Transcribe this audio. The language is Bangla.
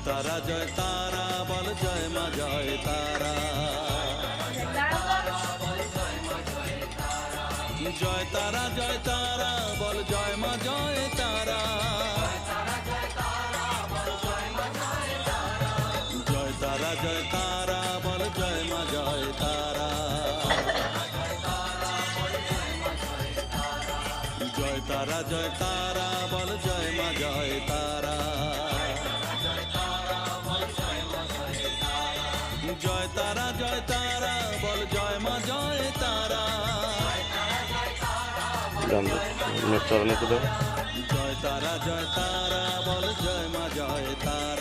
জয় তারা বল জয় মা জয় তারা। জয় তারা বল জয় মা জয় তারা। জয় তারা বল জয় মা জয় তারা। জয় তারা বল জয় মা জয় তারা। জয় তারা বল জয় মা জয় তারা। জয় তারা বল জয় মা জয় তারা।